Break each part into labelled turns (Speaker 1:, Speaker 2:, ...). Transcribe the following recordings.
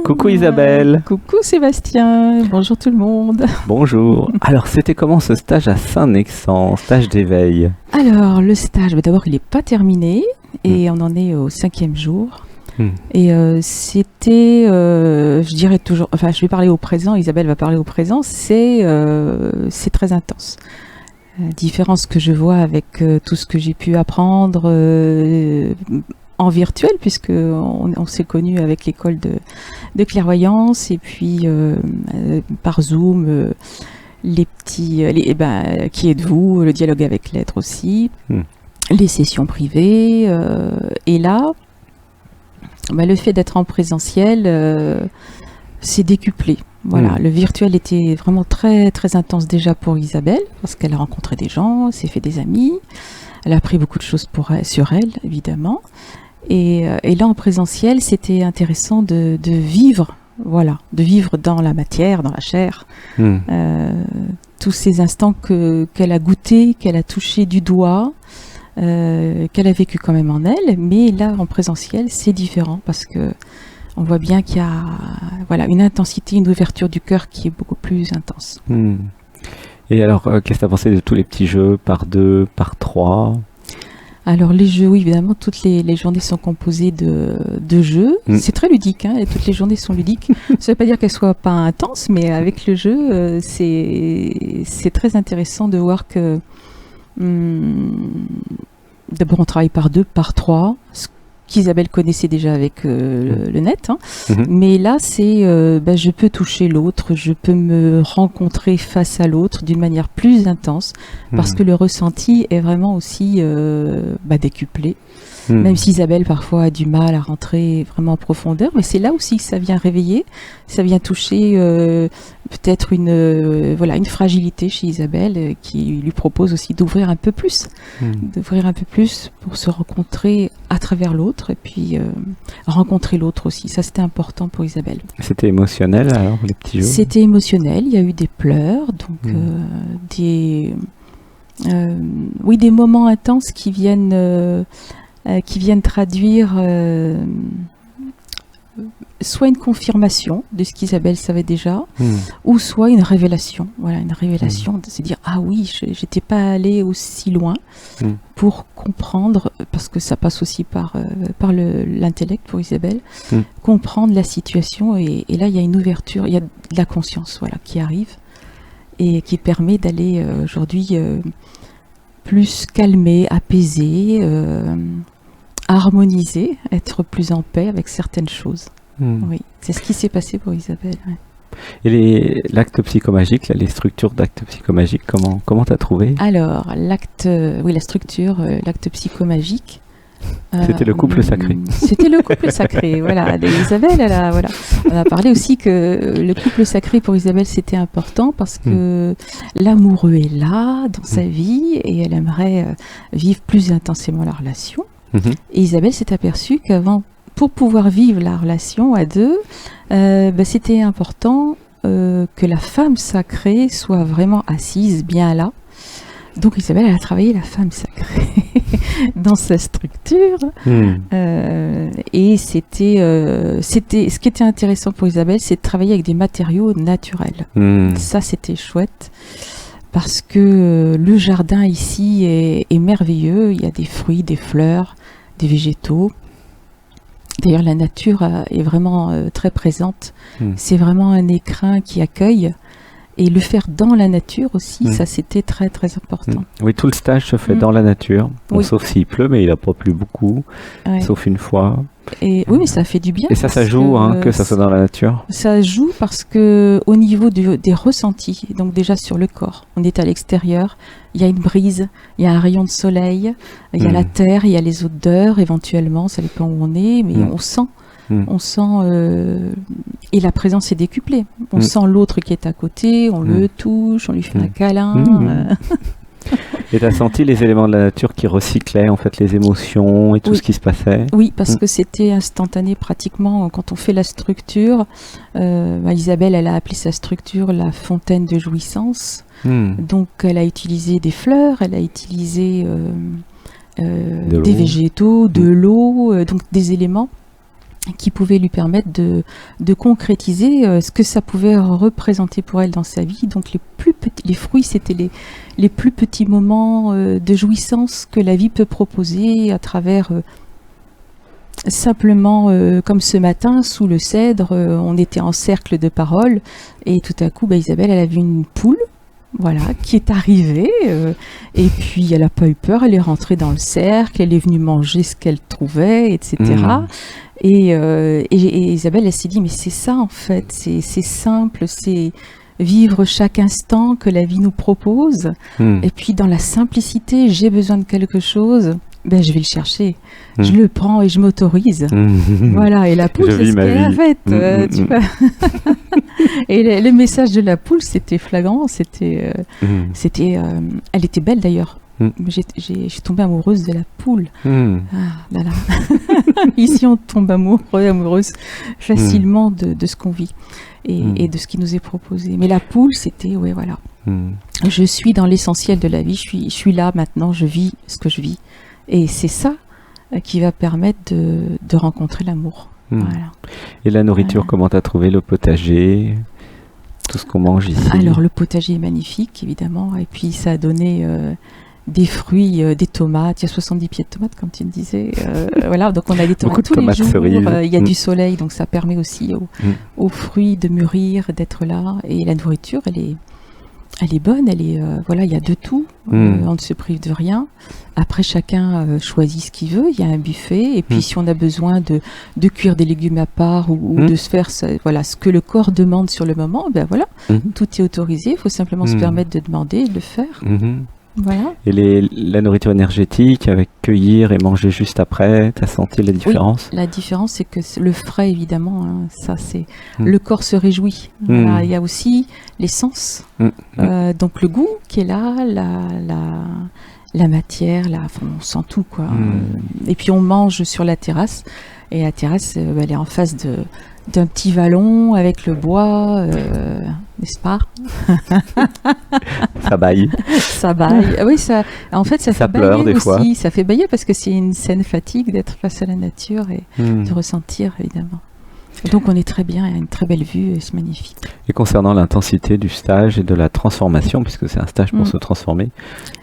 Speaker 1: Coucou Isabelle.
Speaker 2: Coucou Sébastien, bonjour tout le monde.
Speaker 1: Bonjour. Alors, c'était comment ce stage à Saint-Nexan, stage d'éveil?
Speaker 2: Alors, le stage, d'abord, il n'est pas terminé et on en est au 5e jour. Et c'était, je dirais toujours, enfin, je vais parler au présent, Isabelle va parler au présent, c'est très intense. La différence que je vois avec tout ce que j'ai pu apprendre en virtuel, puisque on s'est connus avec l'école de clairvoyance et puis par Zoom, les petits, qui êtes-vous, le dialogue avec l'être aussi, les sessions privées, et là, le fait d'être en présentiel, c'est décuplé. Voilà, le virtuel était vraiment très très intense déjà pour Isabelle, parce qu'elle a rencontré des gens, s'est fait des amis, elle a appris beaucoup de choses sur elle, évidemment. Et là, en présentiel, c'était intéressant de vivre, voilà, de vivre dans la matière, dans la chair, tous ces instants qu'elle a goûté, qu'elle a touché du doigt, qu'elle a vécu quand même en elle. Mais là, en présentiel, c'est différent parce que on voit bien qu'il y a, voilà, une intensité, une ouverture du cœur qui est beaucoup plus intense.
Speaker 1: Et alors, qu'est-ce que tu as pensé de tous les petits jeux par 2, par 3?
Speaker 2: Alors les jeux, oui, évidemment, toutes les journées sont composées de jeux. C'est très ludique, hein, et toutes les journées sont ludiques. Ça ne veut pas dire qu'elles ne soient pas intenses, mais avec le jeu, c'est très intéressant de voir que d'abord on travaille par 2, par 3, ce qu'Isabelle connaissait déjà avec le net, hein. Mais là c'est je peux toucher l'autre, je peux me rencontrer face à l'autre d'une manière plus intense parce que le ressenti est vraiment aussi décuplé, même si Isabelle parfois a du mal à rentrer vraiment en profondeur, mais c'est là aussi que ça vient réveiller, ça vient toucher peut-être une fragilité chez Isabelle qui lui propose aussi d'ouvrir un peu plus, pour se rencontrer à travers l'autre et puis rencontrer l'autre aussi. Ça, c'était important pour Isabelle.
Speaker 1: C'était émotionnel alors, les petits jeux? C'était
Speaker 2: émotionnel, il y a eu des pleurs, donc des moments intenses qui viennent traduire soit une confirmation de ce qu'Isabelle savait déjà, ou soit une révélation. Voilà, une révélation de se dire ah oui, j'étais pas allée aussi loin pour comprendre, parce que ça passe aussi par l'intellect pour Isabelle, comprendre la situation, et là il y a une ouverture, il y a de la conscience, voilà, qui arrive et qui permet d'aller aujourd'hui plus calmer, apaiser, harmoniser, être plus en paix avec certaines choses. Oui, c'est ce qui s'est passé pour Isabelle. Ouais.
Speaker 1: Et l'acte psychomagique, là, les structures d'actes psychomagiques, comment t'as trouvé?
Speaker 2: Alors, l'acte psychomagique.
Speaker 1: C'était le couple sacré.
Speaker 2: C'était le couple sacré, voilà. Isabelle, on a parlé aussi que le couple sacré pour Isabelle, c'était important parce que l'amoureux est là dans sa vie et elle aimerait vivre plus intensément la relation. Et Isabelle s'est aperçue pour pouvoir vivre la relation à deux, c'était important que la femme sacrée soit vraiment assise bien là. Donc Isabelle, elle a travaillé la femme sacrée dans sa structure. Et c'était ce qui était intéressant pour Isabelle, c'est de travailler avec des matériaux naturels. Ça, c'était chouette. Parce que le jardin ici est merveilleux. Il y a des fruits, des fleurs, des végétaux. D'ailleurs, la nature est vraiment très présente. C'est vraiment un écrin qui accueille. Et le faire dans la nature aussi, ça c'était très très important.
Speaker 1: Oui, tout le stage se fait dans la nature. Bon, sauf s'il pleut, mais il n'a pas plu beaucoup, sauf une fois.
Speaker 2: Et oui, mais ça fait du bien.
Speaker 1: Et ça joue que ça soit dans la nature.
Speaker 2: Ça joue parce que au niveau des ressentis, donc déjà sur le corps, on est à l'extérieur, il y a une brise, il y a un rayon de soleil, il y a la terre, il y a les odeurs éventuellement, ça dépend où on est, mais on sent. On sent, et la présence est décuplée. On sent l'autre qui est à côté, on le touche, on lui fait un câlin.
Speaker 1: Et tu as senti les éléments de la nature qui recyclaient en fait les émotions et tout ce qui se passait?
Speaker 2: Oui, parce que c'était instantané pratiquement quand on fait la structure. Isabelle, elle a appelé sa structure la fontaine de jouissance. Donc elle a utilisé des fleurs, elle a utilisé des végétaux, de l'eau, donc des éléments qui pouvait lui permettre de concrétiser ce que ça pouvait représenter pour elle dans sa vie. Donc les fruits, c'était les plus petits moments de jouissance que la vie peut proposer à travers simplement, comme ce matin, sous le cèdre, on était en cercle de parole, et tout à coup, Isabelle, elle a vu une poule, voilà, qui est arrivée, et puis elle n'a pas eu peur, elle est rentrée dans le cercle, elle est venue manger ce qu'elle trouvait, etc. Et Isabelle, elle s'est dit, mais c'est ça en fait, c'est simple, c'est vivre chaque instant que la vie nous propose, et puis dans la simplicité, j'ai besoin de quelque chose, je vais le chercher, je le prends et je m'autorise. Voilà, et la poule, c'est ce qu'elle a fait, tu vois. Et le message de la poule, c'était flagrant, elle était belle d'ailleurs. Je suis tombée amoureuse de la poule. Ici, on tombe amoureuse facilement de ce qu'on vit et de ce qui nous est proposé. Mais la poule, c'était, voilà. Je suis dans l'essentiel de la vie, je suis là maintenant, je vis ce que je vis. Et c'est ça qui va permettre de rencontrer l'amour. Voilà.
Speaker 1: Et la nourriture, comment tu as trouvé le potager, tout ce qu'on mange ici?
Speaker 2: Alors le potager est magnifique, évidemment, et puis ça a donné des fruits, des tomates, il y a 70 pieds de tomates, comme tu me disais. Voilà, donc on a des tomates tous les jours, il y a du soleil, donc ça permet aussi aux fruits de mûrir, d'être là. Et la nourriture, elle est bonne, voilà, il y a de tout, on ne se prive de rien. Après, chacun choisit ce qu'il veut, il y a un buffet, et puis si on a besoin de cuire des légumes à part ou de se faire voilà, ce que le corps demande sur le moment, voilà, tout est autorisé, il faut simplement se permettre de demander et de le faire. Voilà.
Speaker 1: Et la nourriture énergétique, avec cueillir et manger juste après, tu as senti la différence?
Speaker 2: Oui, la différence, c'est que le frais, évidemment, ça c'est... Le corps se réjouit. Voilà, il y a aussi l'essence, donc le goût qui est là, la matière, on sent tout, quoi. Et puis on mange sur la terrasse, et la terrasse, elle est en face d'un petit vallon avec le bois, n'est-ce pas?
Speaker 1: Ça baille.
Speaker 2: Ça baille. Oui, en fait, ça fait
Speaker 1: pleure
Speaker 2: bailler
Speaker 1: des fois.
Speaker 2: aussi. Ça fait bailler parce que c'est une saine fatigue d'être face à la nature et de ressentir, évidemment. Donc on est très bien, il y a une très belle vue et c'est magnifique.
Speaker 1: Et concernant l'intensité du stage et de la transformation, puisque c'est un stage pour se transformer,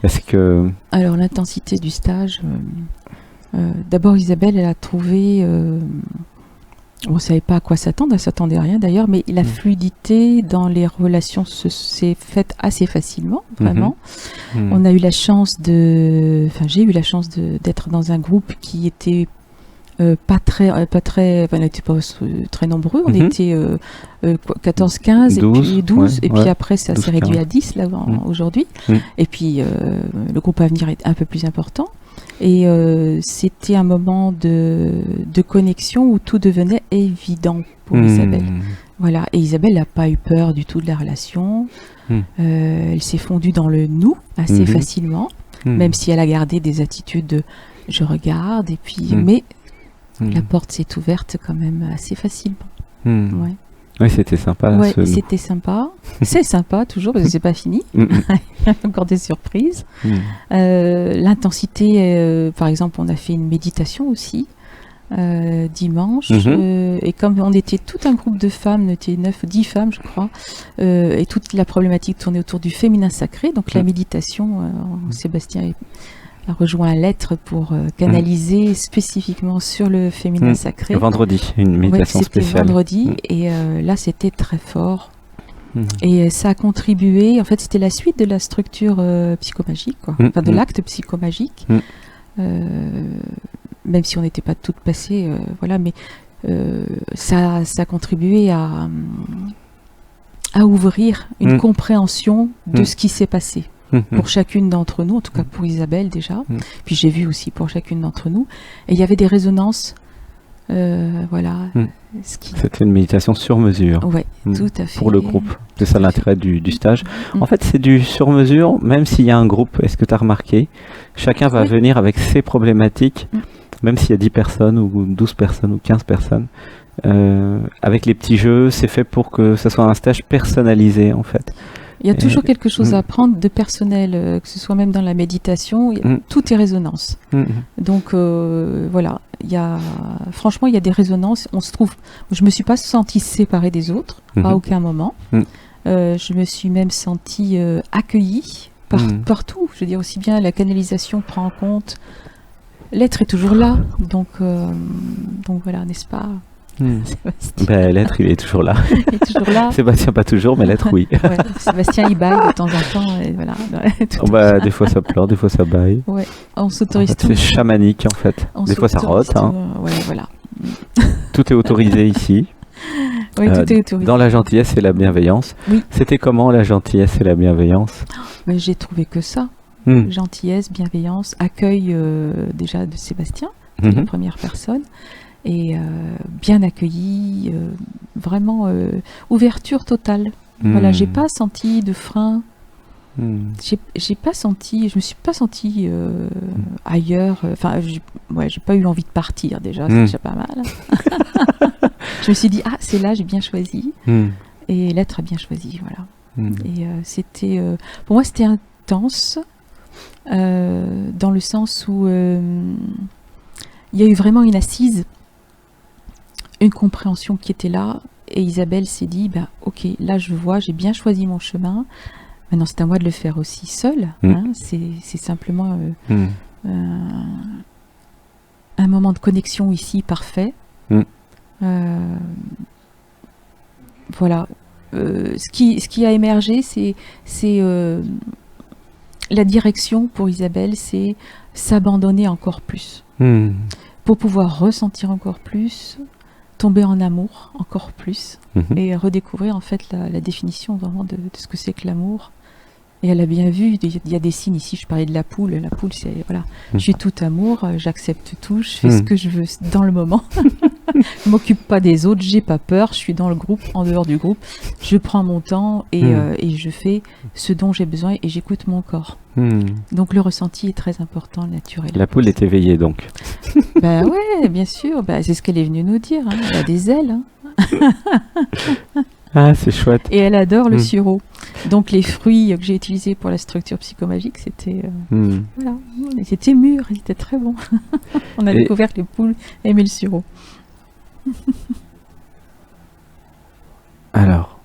Speaker 1: est-ce que... Alors
Speaker 2: l'intensité du stage, d'abord Isabelle, elle a trouvé... on ne savait pas à quoi s'attendre, elle ne s'attendait à rien d'ailleurs, mais la fluidité dans les relations s'est faite assez facilement, vraiment. On a eu la chance j'ai eu la chance d'être dans un groupe qui était on n'était pas très nombreux, on était 14, 15 et puis 12, et puis après ça s'est réduit à 10 là, aujourd'hui. Et puis le groupe à venir est un peu plus important. Et c'était un moment de connexion où tout devenait évident pour Isabelle. Voilà. Et Isabelle n'a pas eu peur du tout de la relation. Elle s'est fondue dans le nous assez facilement, même si elle a gardé des attitudes de je regarde, et puis, mais la porte s'est ouverte quand même assez facilement. Ouais.
Speaker 1: Oui, c'était sympa.
Speaker 2: Ouais, c'était sympa. C'est sympa toujours parce que c'est pas fini. Il y a encore des surprises. L'intensité, par exemple, on a fait une méditation aussi dimanche. Et comme on était tout un groupe de femmes, on était 10 femmes, je crois, et toute la problématique tournait autour du féminin sacré. Donc la méditation, Sébastien a rejoint l'être pour canaliser spécifiquement sur le féminin sacré.
Speaker 1: Vendredi, une méditation spéciale.
Speaker 2: C'était vendredi, et là c'était très fort. Et ça a contribué, en fait c'était la suite de la structure psychomagique, quoi. Enfin de l'acte psychomagique, même si on n'était pas toutes passées, voilà, mais ça a contribué à ouvrir une compréhension de ce qui s'est passé. Pour chacune d'entre nous, en tout cas pour Isabelle déjà, puis j'ai vu aussi pour chacune d'entre nous, et il y avait des résonances, voilà.
Speaker 1: C'était une méditation sur mesure.
Speaker 2: Oui, tout à fait.
Speaker 1: Pour le groupe, c'est ça l'intérêt du stage. En fait, c'est du sur mesure, même s'il y a un groupe, est-ce que tu as remarqué, chacun va venir avec ses problématiques, même s'il y a 10 personnes, ou 12 personnes, ou 15 personnes. Avec les petits jeux, c'est fait pour que ce soit un stage personnalisé, en fait.
Speaker 2: Il y a toujours quelque chose à apprendre de personnel, que ce soit même dans la méditation, tout est résonance. Donc voilà, franchement, il y a des résonances. On se trouve, je me suis pas sentie séparée des autres, à aucun moment. Je me suis même sentie accueillie partout. Je veux dire, aussi bien la canalisation prend en compte, l'être est toujours là. Donc voilà, n'est-ce pas?
Speaker 1: L'être, il est toujours là.
Speaker 2: Il est toujours là.
Speaker 1: Sébastien, pas toujours, mais l'être, oui.
Speaker 2: Ouais, Sébastien, il baille de temps en temps. Et voilà,
Speaker 1: des fois, ça pleure, des fois, ça baille.
Speaker 2: Ouais, on s'autorise tout.
Speaker 1: C'est chamanique, en fait. Des fois, ça rote.
Speaker 2: Ouais, voilà.
Speaker 1: Tout est autorisé ici.
Speaker 2: Oui, tout est autorisé.
Speaker 1: Dans la gentillesse et la bienveillance.
Speaker 2: Oui.
Speaker 1: C'était comment la gentillesse et la bienveillance?
Speaker 2: J'ai trouvé que ça. Gentillesse, bienveillance, accueil déjà de Sébastien, la première personne. Et bien accueilli, vraiment ouverture totale. Voilà, j'ai pas senti de frein. J'ai pas senti, je me suis pas sentie ailleurs. Enfin, j'ai pas eu envie de partir déjà, c'est déjà pas mal. Je me suis dit c'est là, j'ai bien choisi. Et l'être a bien choisi, voilà. Et c'était, pour moi, c'était intense dans le sens où il y a eu vraiment une assise. Une compréhension qui était là, et Isabelle s'est dit, ok, là je vois, j'ai bien choisi mon chemin, maintenant c'est à moi de le faire aussi seul, c'est simplement un moment de connexion ici parfait. Voilà, ce qui a émergé, c'est la direction pour Isabelle, c'est s'abandonner encore plus, pour pouvoir ressentir encore plus, tomber en amour encore plus et redécouvrir en fait la définition vraiment de ce que c'est que l'amour. Et elle a bien vu, il y a des signes ici, je parlais de la poule c'est voilà, je suis tout amour, j'accepte tout, je fais ce que je veux dans le moment. Je m'occupe pas des autres, j'ai pas peur, je suis dans le groupe, en dehors du groupe, je prends mon temps et je fais ce dont j'ai besoin et j'écoute mon corps. Donc le ressenti est très important, naturel.
Speaker 1: La poule est éveillée donc.
Speaker 2: Ouais, bien sûr, c'est ce qu'elle est venue nous dire, elle a des ailes.
Speaker 1: C'est chouette.
Speaker 2: Et elle adore le sureau. Donc les fruits que j'ai utilisés pour la structure psychomagique, c'était voilà, c'était mûr, c'était très bon. On a découvert que les poules aimaient le sureau.
Speaker 1: Alors,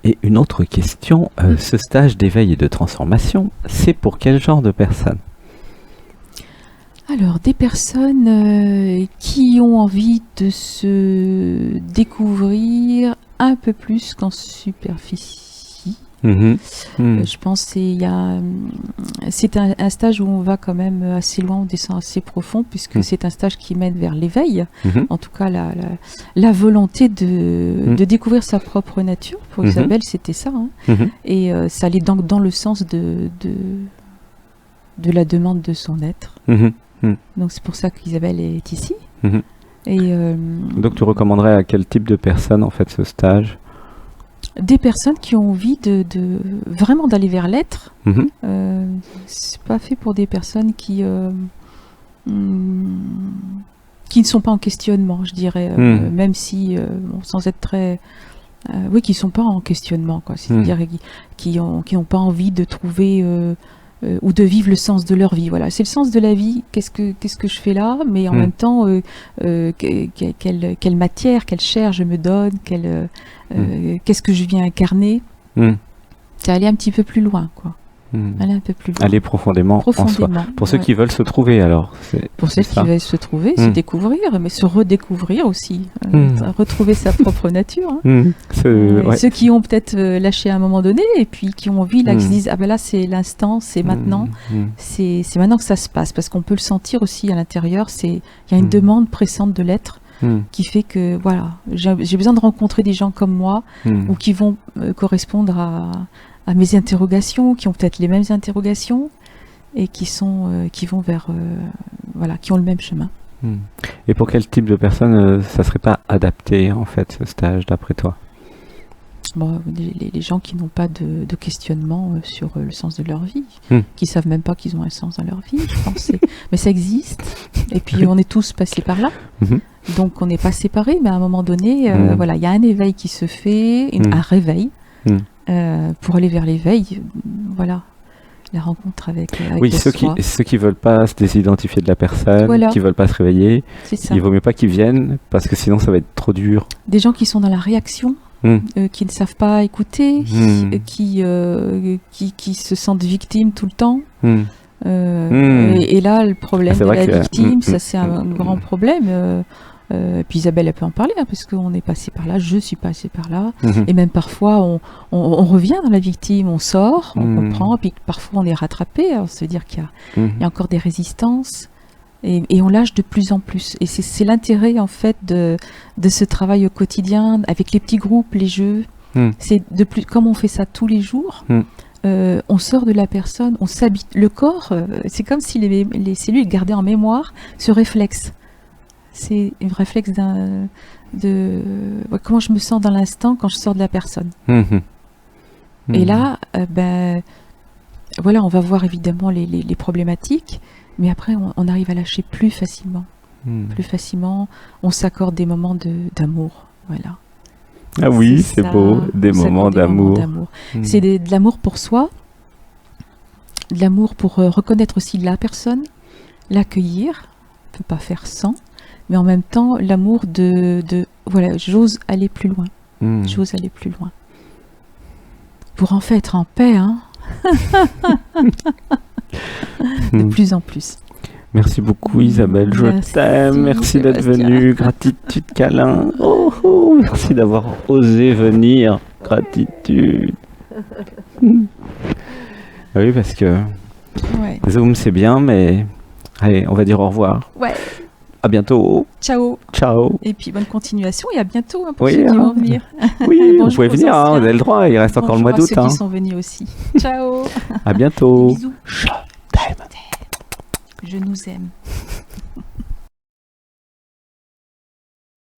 Speaker 1: et une autre question, ce stage d'éveil et de transformation, c'est pour quel genre de personnes?
Speaker 2: Alors, des personnes qui ont envie de se découvrir un peu plus qu'en superficie. Je pense que c'est un stage où on va quand même assez loin, on descend assez profond, puisque c'est un stage qui mène vers l'éveil. En tout cas, la volonté de découvrir sa propre nature. Pour Isabelle, c'était ça. Et ça allait donc dans le sens de la demande de son être. Donc c'est pour ça qu'Isabelle est ici. Et
Speaker 1: donc tu recommanderais à quel type de personnes en fait ce stage?
Speaker 2: Des personnes qui ont envie de vraiment d'aller vers l'être. C'est pas fait pour des personnes qui ne sont pas en questionnement, je dirais, même si sans être très qui sont pas en questionnement, quoi. C'est-à-dire qui n'ont pas envie de trouver ou de vivre le sens de leur vie. Voilà, c'est le sens de la vie. Qu'est-ce que je fais là? Mais en même temps, quelle matière, quelle chair je me donne, qu'est-ce que je viens incarner? C'est aller un petit peu plus loin, quoi. Aller un peu plus loin.
Speaker 1: Aller profondément en soi. Pour ceux qui veulent se trouver, alors.
Speaker 2: Pour ceux qui veulent se trouver, se découvrir, mais se redécouvrir aussi. Retrouver sa propre nature. Ceux qui ont peut-être lâché à un moment donné, et puis qui ont envie, là, qui se disent, là, c'est l'instant, c'est maintenant. C'est maintenant que ça se passe, parce qu'on peut le sentir aussi à l'intérieur. Il y a une demande pressante de l'être. Qui fait que, voilà, j'ai besoin de rencontrer des gens comme moi, ou qui vont correspondre à mes interrogations, qui ont peut-être les mêmes interrogations, et qui vont vers, qui ont le même chemin.
Speaker 1: Et pour quel type de personnes ça serait pas adapté, en fait, ce stage, d'après toi?
Speaker 2: les gens qui n'ont pas de questionnement sur le sens de leur vie, qui savent même pas qu'ils ont un sens dans leur vie, je pense. Mais ça existe. Et puis on est tous passés par là. Donc on n'est pas séparés, mais à un moment donné, voilà, il y a un éveil qui se fait, un réveil pour aller vers l'éveil. Voilà. La rencontre avec
Speaker 1: oui, ceux qui veulent pas se désidentifier de la personne, qui veulent pas se réveiller, il vaut mieux pas qu'ils viennent parce que sinon ça va être trop dur.
Speaker 2: Des gens qui sont dans la réaction, qui ne savent pas écouter, qui se sentent victimes tout le temps. Et là, le problème de la victime, ça c'est un grand problème. Puis Isabelle, elle peut en parler, parce qu'on est passé par là, je suis passée par là, et même parfois on revient dans la victime, on sort, on comprend, puis parfois on est rattrapé, alors ça veut dire qu'il y a encore des résistances, et on lâche de plus en plus. Et c'est l'intérêt en fait de ce travail au quotidien, avec les petits groupes, les jeux, c'est comme on fait ça tous les jours, on sort de la personne, on s'habite, le corps, c'est comme si les cellules gardaient en mémoire ce réflexe. C'est un réflexe comment je me sens dans l'instant quand je sors de la personne. Et là, voilà, on va voir évidemment les problématiques, mais après on arrive à lâcher plus facilement. Plus facilement, on s'accorde des moments d'amour. Voilà.
Speaker 1: Ah oui, c'est beau, des moments d'amour.
Speaker 2: C'est de l'amour pour soi, de l'amour pour reconnaître aussi la personne, l'accueillir, on ne peut pas faire sans. Mais en même temps, l'amour voilà, j'ose aller plus loin. J'ose aller plus loin. Pour en fait être en paix, hein. De plus en plus.
Speaker 1: Merci beaucoup Isabelle, je t'aime. Merci d'être venue. Gratitude, câlin. Merci d'avoir osé venir. Gratitude. Oui, parce que Zoom c'est bien, mais allez, on va dire au revoir.
Speaker 2: Ouais.
Speaker 1: À bientôt.
Speaker 2: Ciao.
Speaker 1: Ciao.
Speaker 2: Et puis bonne continuation et à bientôt pour ceux qui vont venir.
Speaker 1: Oui, vous pouvez venir, vous avez le droit, il reste encore le mois d'août.
Speaker 2: Bonjour à ceux qui sont venus aussi. Ciao.
Speaker 1: À bientôt.
Speaker 2: Des bisous.
Speaker 1: Je t'aime.
Speaker 2: Je nous aime.